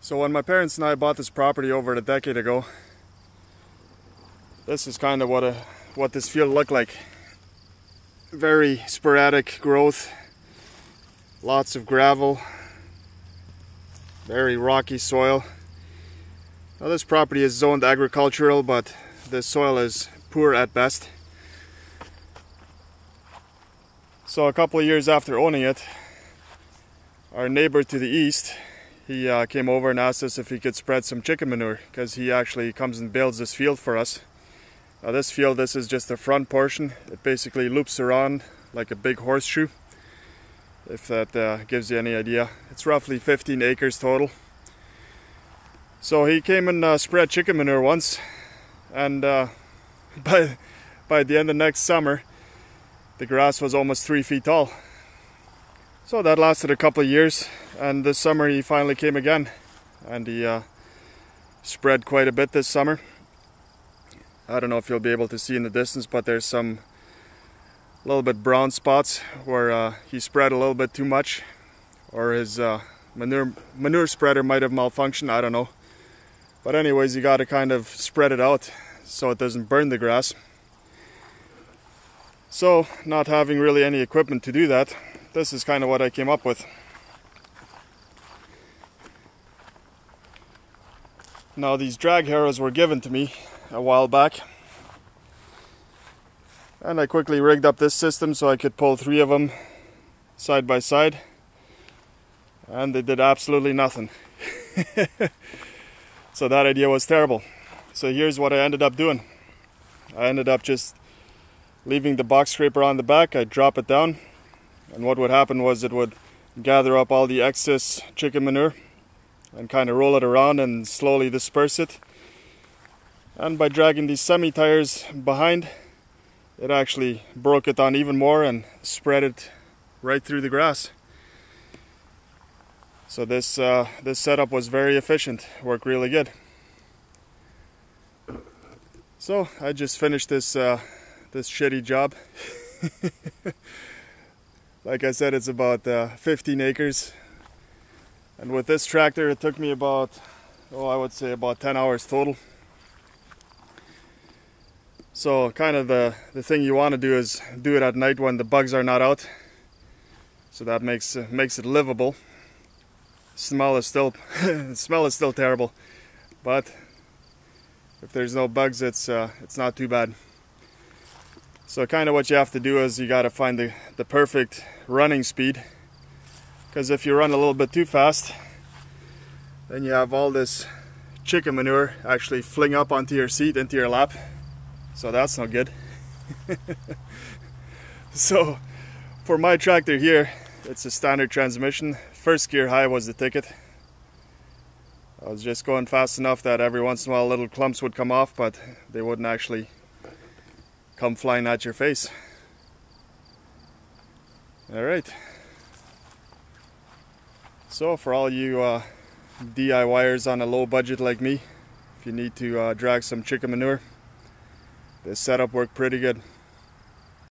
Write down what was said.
So when my parents and I bought this property over a decade ago, this is kind of what this field looked like. Very sporadic growth, lots of gravel, very rocky soil. Now this property is zoned agricultural, but the soil is poor at best. So a couple of years after owning it, our neighbor to the east, he came over and asked us if he could spread some chicken manure, because he actually comes and builds this field for us. Now this field, this is just the front portion. It basically loops around like a big horseshoe, if that gives you any idea. It's roughly 15 acres total. So he came and spread chicken manure once, and by the end of next summer, the grass was almost 3 feet tall. So that lasted a couple of years, and this summer he finally came again, and he spread quite a bit this summer. I don't know if you'll be able to see in the distance, but there's some little bit brown spots where he spread a little bit too much, or his manure spreader might have malfunctioned, I don't know. But anyways, you got to kind of spread it out so it doesn't burn the grass. So, not having really any equipment to do that, this is kind of what I came up with. Now these drag harrows were given to me a while back, and I quickly rigged up this system so I could pull 3 of them side by side, and they did absolutely nothing. So that idea was terrible. So here's what I ended up doing. I ended up just leaving the box scraper on the back. I'd drop it down, and what would happen was it would gather up all the excess chicken manure and kind of roll it around and slowly disperse it. And by dragging these semi-tires behind, it actually broke it down even more and spread it right through the grass. So this setup was very efficient, worked really good. So I just finished this shitty job. Like I said, it's about 15 acres, and with this tractor it took me about, I would say about 10 hours total. So kind of the thing you want to do is do it at night when the bugs are not out, so that makes it livable. Smell is still terrible, but if there's no bugs, it's not too bad. So kind of what you have to do is you got to find the perfect running speed, because if you run a little bit too fast, then you have all this chicken manure actually fling up onto your seat, into your lap. So that's not good. So for my tractor here, it's a standard transmission. First gear high was the ticket. I was just going fast enough that every once in a while little clumps would come off, but they wouldn't actually come flying at your face. Alright. So for all you DIYers on a low budget like me, if you need to drag some chicken manure, this setup worked pretty good.